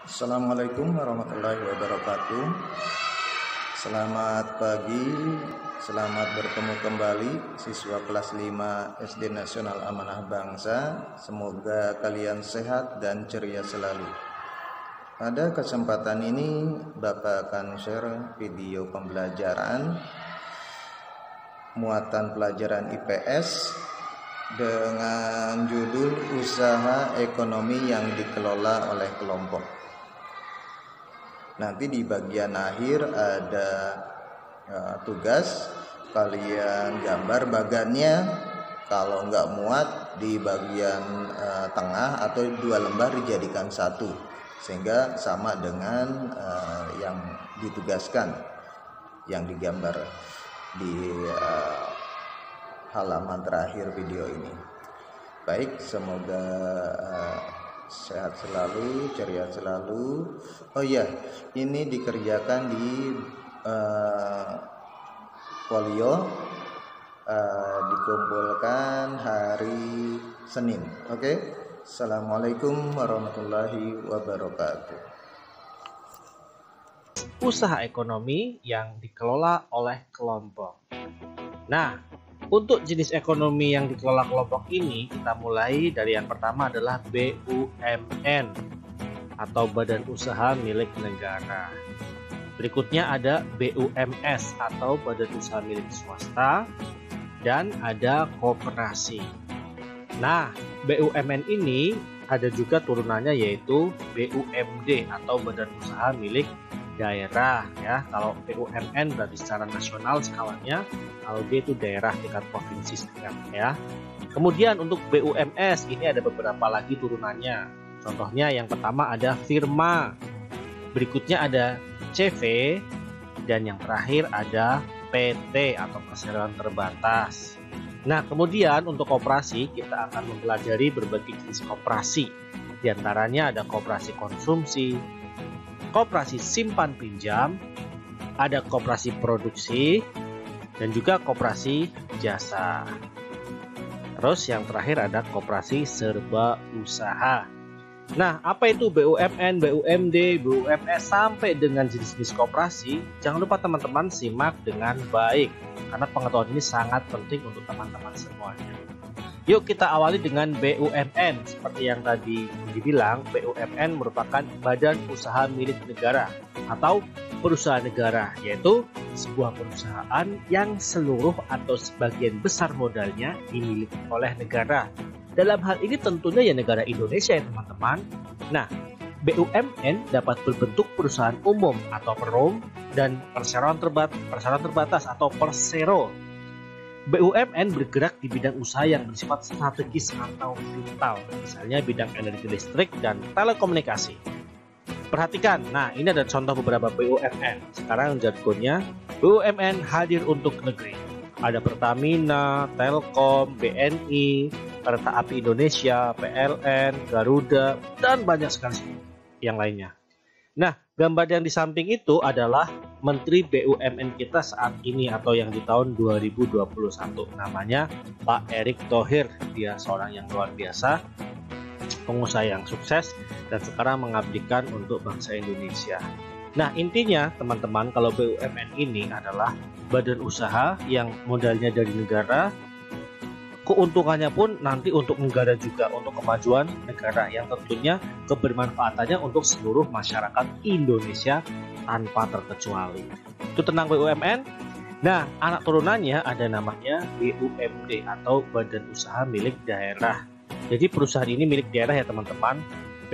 Assalamualaikum warahmatullahi wabarakatuh. Selamat pagi, selamat bertemu kembali siswa kelas 5 SD Nasional Amanah Bangsa. Semoga kalian sehat dan ceria selalu. Pada kesempatan ini Bapak akan share video pembelajaran muatan pelajaran IPS dengan judul usaha ekonomi yang dikelola oleh kelompok. Nanti di bagian akhir ada tugas, kalian gambar bagannya. Kalau nggak muat di bagian tengah atau 2 lembar dijadikan 1, sehingga sama dengan yang ditugaskan, yang digambar di halaman terakhir video ini. Baik, semoga sehat selalu, ceria selalu. Oh iya, ini dikerjakan di folio, dikumpulkan hari Senin. Oke. Assalamualaikum warahmatullahi wabarakatuh. Usaha ekonomi yang dikelola oleh kelompok. Nah, untuk jenis ekonomi yang dikelola kelompok ini, kita mulai dari yang pertama adalah BUMN atau Badan Usaha Milik Negara. Berikutnya ada BUMS atau Badan Usaha Milik Swasta, dan ada koperasi. Nah, BUMN ini ada juga turunannya, yaitu BUMD atau Badan Usaha Milik Daerah ya. Kalau BUMN berarti secara nasional skalanya, kalau D itu daerah tingkat provinsi sekian ya. Kemudian untuk BUMS ini ada beberapa lagi turunannya. Contohnya yang pertama ada firma, berikutnya ada CV, dan yang terakhir ada PT atau perseroan terbatas. Nah, kemudian untuk koperasi kita akan mempelajari berbagai jenis koperasi. Di antaranya ada koperasi konsumsi, koperasi simpan pinjam, ada koperasi produksi, dan juga koperasi jasa. Terus yang terakhir ada koperasi serba usaha. Nah, apa itu BUMN, BUMD, BUMS sampai dengan jenis-jenis koperasi? Jangan lupa teman-teman simak dengan baik, karena pengetahuan ini sangat penting untuk teman-teman semuanya. Yuk kita awali dengan BUMN. Seperti yang tadi dibilang, BUMN merupakan badan usaha milik negara atau perusahaan negara, yaitu sebuah perusahaan yang seluruh atau sebagian besar modalnya dimiliki oleh negara. Dalam hal ini tentunya ya negara Indonesia ya teman-teman. Nah, BUMN dapat berbentuk perusahaan umum atau perum dan perseroan terbatas atau persero. BUMN bergerak di bidang usaha yang bersifat strategis atau vital, misalnya bidang energi listrik dan telekomunikasi. Perhatikan, nah ini ada contoh beberapa BUMN. Sekarang jargonnya, BUMN hadir untuk negeri. Ada Pertamina, Telkom, BNI, Kereta Api Indonesia, PLN, Garuda, dan banyak sekali yang lainnya. Nah, gambar yang di samping itu adalah Menteri BUMN kita saat ini atau yang di tahun 2021. Namanya Pak Erick Thohir. Dia seorang yang luar biasa, pengusaha yang sukses, dan sekarang mengabdikan untuk bangsa Indonesia. Nah, intinya teman-teman, kalau BUMN ini adalah badan usaha yang modalnya dari negara, keuntungannya pun nanti untuk negara juga, untuk kemajuan negara yang tentunya kebermanfaatannya untuk seluruh masyarakat Indonesia tanpa terkecuali. Itu tentang BUMN. Nah, anak turunannya ada namanya BUMD atau Badan Usaha Milik Daerah. Jadi perusahaan ini milik daerah ya teman-teman.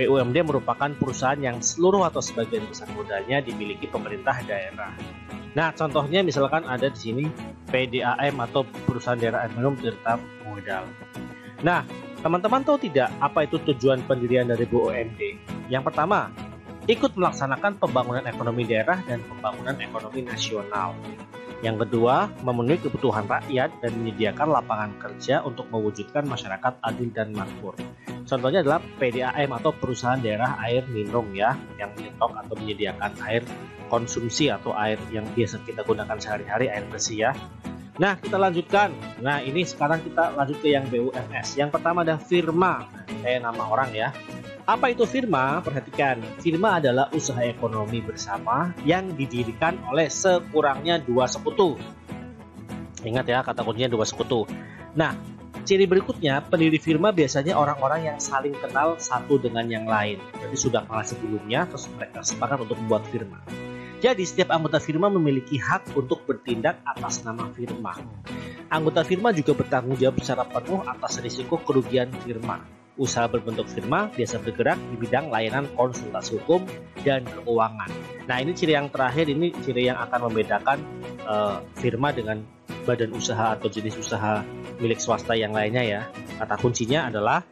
BUMD merupakan perusahaan yang seluruh atau sebagian besar modalnya dimiliki pemerintah daerah. Nah, contohnya misalkan ada di sini PDAM atau Perusahaan Daerah Administratif Tirta Modal. Nah, teman-teman tahu tidak apa itu tujuan pendirian dari BUMD? Yang pertama, ikut melaksanakan pembangunan ekonomi daerah dan pembangunan ekonomi nasional. Yang kedua, memenuhi kebutuhan rakyat dan menyediakan lapangan kerja untuk mewujudkan masyarakat adil dan makmur. Contohnya adalah PDAM atau Perusahaan Daerah Air Minum ya, yang menyetok atau menyediakan air konsumsi atau air yang biasa kita gunakan sehari-hari, air bersih ya. Nah, kita lanjutkan. Nah, ini sekarang kita lanjut ke yang BUMS. Yang pertama ada firma. Nama orang ya. Apa itu firma? Perhatikan, firma adalah usaha ekonomi bersama yang didirikan oleh sekurangnya 2 sekutu. Ingat ya, kata kuncinya 2 sekutu. Nah, ciri berikutnya, pendiri firma biasanya orang-orang yang saling kenal satu dengan yang lain. Jadi sudah kenal sebelumnya, terus mereka sepakat untuk membuat firma. Jadi setiap anggota firma memiliki hak untuk bertindak atas nama firma. Anggota firma juga bertanggung jawab secara penuh atas risiko kerugian firma. Usaha berbentuk firma biasa bergerak di bidang layanan konsultasi hukum dan keuangan. Nah, ini ciri yang terakhir, ini ciri yang akan membedakan firma dengan badan usaha atau jenis usaha milik swasta yang lainnya ya. Kata kuncinya adalah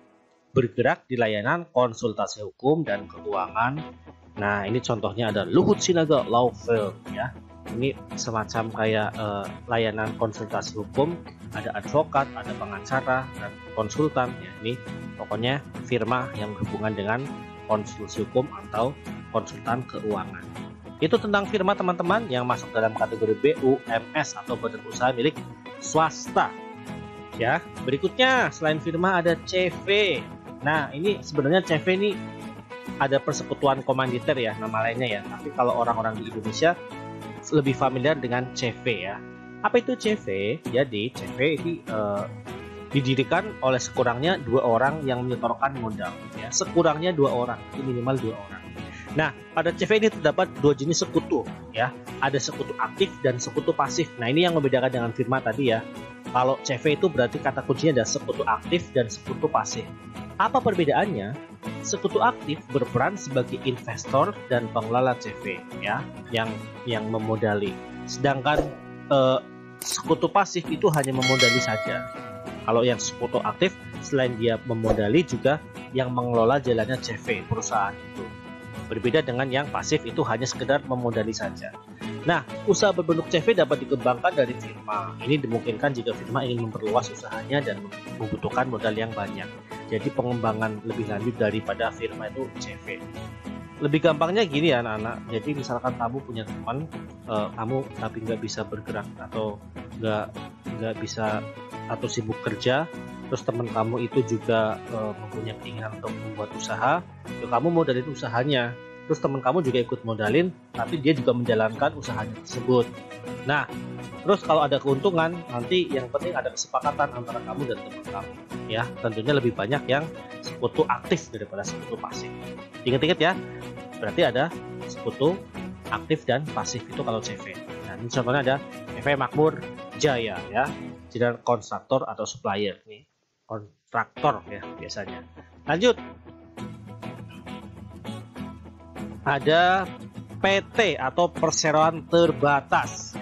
bergerak di layanan konsultasi hukum dan keuangan. Nah, ini contohnya ada Luhut Sinaga Law Firm ya. Ini semacam kayak layanan konsultasi hukum, ada advokat, ada pengacara, dan konsultan ya. Ini pokoknya firma yang berhubungan dengan konsultasi hukum atau konsultan keuangan. Itu tentang firma teman-teman yang masuk dalam kategori BUMS atau badan usaha milik swasta. Ya, berikutnya selain firma ada CV. Nah, ini sebenarnya CV ini ada persekutuan komanditer ya, nama lainnya ya. Tapi kalau orang-orang di Indonesia lebih familiar dengan CV ya. Apa itu CV? Jadi CV ini didirikan oleh sekurangnya 2 orang yang menyetorkan modal ya. Sekurangnya 2 orang, itu minimal 2 orang. Nah, pada CV ini terdapat 2 jenis sekutu ya. Ada sekutu aktif dan sekutu pasif. Nah, ini yang membedakan dengan firma tadi ya. Kalau CV itu berarti kata kuncinya ada sekutu aktif dan sekutu pasif. Apa perbedaannya? Sekutu aktif berperan sebagai investor dan pengelola CV ya, yang memodali. Sedangkan sekutu pasif itu hanya memodali saja. Kalau yang sekutu aktif selain dia memodali juga yang mengelola jalannya CV perusahaan itu. Berbeda dengan yang pasif itu hanya sekedar memodali saja. Nah, usaha berbentuk CV dapat dikembangkan dari firma. Ini dimungkinkan jika firma ingin memperluas usahanya dan membutuhkan modal yang banyak. Jadi pengembangan lebih lanjut daripada firma itu CV. Lebih gampangnya gini ya anak-anak. Jadi misalkan kamu punya teman, kamu tapi nggak bisa bergerak atau nggak bisa atau sibuk kerja, terus teman kamu itu juga mempunyai keinginan untuk membuat usaha, ya kamu modalin usahanya. Terus teman kamu juga ikut modalin, tapi dia juga menjalankan usahanya tersebut. Nah, terus kalau ada keuntungan, nanti yang penting ada kesepakatan antara kamu dan teman kamu. Ya, tentunya lebih banyak yang sekutu aktif daripada sekutu pasif. Ingat-ingat ya, berarti ada sekutu aktif dan pasif itu kalau CV. Nah, ini contohnya ada CV Makmur Jaya ya, jadi kontraktor atau supplier nih, kontraktor ya biasanya. Lanjut. Ada PT atau perseroan terbatas.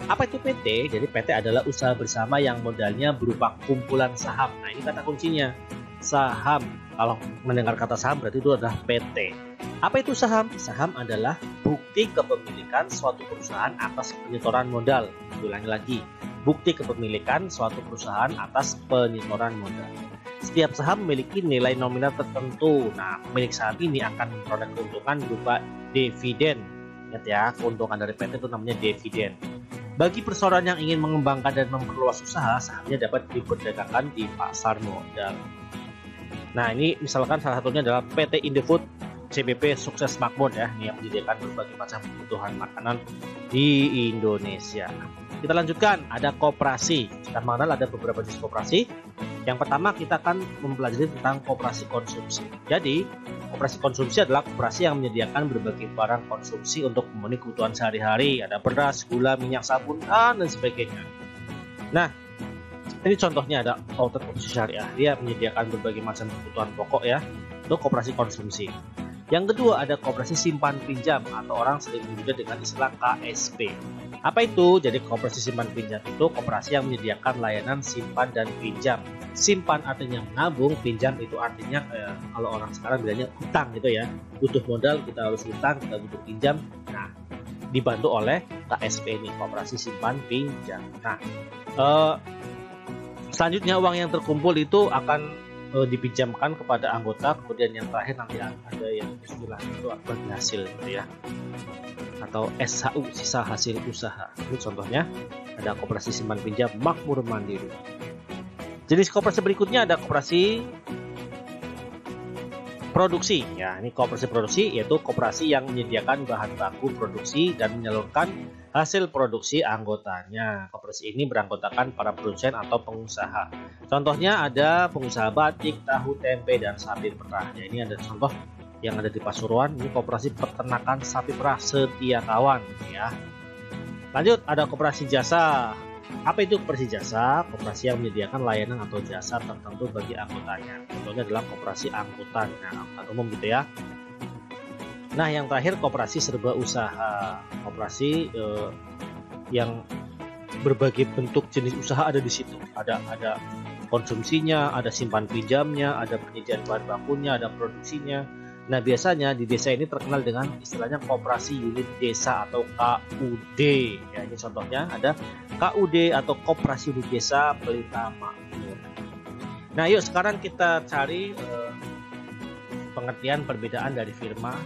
Apa itu PT? Jadi PT adalah usaha bersama yang modalnya berupa kumpulan saham. Nah, ini kata kuncinya, saham. Kalau mendengar kata saham berarti itu adalah PT. Apa itu saham? Saham adalah bukti kepemilikan suatu perusahaan atas penyetoran modal. Ulangi lagi, bukti kepemilikan suatu perusahaan atas penyetoran modal. Setiap saham memiliki nilai nominal tertentu. Nah, pemilik saham ini akan memperoleh keuntungan berupa dividen. Ingat ya, keuntungan dari PT itu namanya dividen. Bagi perseroan yang ingin mengembangkan dan memperluas usaha, sahamnya dapat diperdagangkan di pasar modal. Nah, ini misalkan salah satunya adalah PT Indofood CBP Sukses Makmur ya, ini yang menyediakan berbagai macam kebutuhan makanan di Indonesia. Kita lanjutkan, ada koperasi. Kita mengenal ada beberapa jenis koperasi. Yang pertama kita akan mempelajari tentang koperasi konsumsi. Jadi, koperasi konsumsi adalah koperasi yang menyediakan berbagai barang konsumsi untuk memenuhi kebutuhan sehari-hari. Ada beras, gula, minyak, sabun, dan sebagainya. Nah, ini contohnya ada Outlet Koperasi Syariah. Dia menyediakan berbagai macam kebutuhan pokok ya untuk koperasi konsumsi. Yang kedua ada koperasi simpan pinjam atau orang sering menyebutnya dengan istilah KSP. Apa itu? Jadi koperasi simpan pinjam itu koperasi yang menyediakan layanan simpan dan pinjam. Simpan artinya menabung, pinjam itu artinya kalau orang sekarang bilangnya utang gitu ya. Butuh modal, kita harus utang, kita butuh pinjam. Nah, dibantu oleh KSP ini, koperasi simpan pinjam. Nah, selanjutnya uang yang terkumpul itu akan dipinjamkan kepada anggota, kemudian yang terakhir nanti ada yang istilah itu bagi hasil gitu ya, atau SHU, sisa hasil usaha. Ini contohnya ada koperasi simpan pinjam Makmur Mandiri. Jenis koperasi berikutnya ada koperasi produksi. Ya, ini koperasi produksi yaitu koperasi yang menyediakan bahan baku produksi dan menyalurkan hasil produksi anggotanya. Koperasi ini beranggotakan para produsen atau pengusaha. Contohnya ada pengusaha batik, tahu, tempe, dan sapi perah. Ya, ini ada contoh yang ada di Pasuruan. Ini koperasi peternakan sapi perah Setia Kawan. Ya. Lanjut, ada koperasi jasa. Apa itu koperasi jasa? Koperasi yang menyediakan layanan atau jasa tertentu bagi anggotanya. Contohnya adalah koperasi angkutan, angkutan umum gitu ya. Nah, yang terakhir koperasi serba usaha. Koperasi yang berbagai bentuk jenis usaha ada di situ. Ada konsumsinya, ada simpan pinjamnya, ada penyediaan bahan bakunya, ada produksinya. Nah, biasanya di desa ini terkenal dengan istilahnya koperasi unit desa atau KUD. Ya, ini contohnya ada KUD atau koperasi unit desa Pelita Makmur. Nah, yuk sekarang kita cari pengertian perbedaan dari firma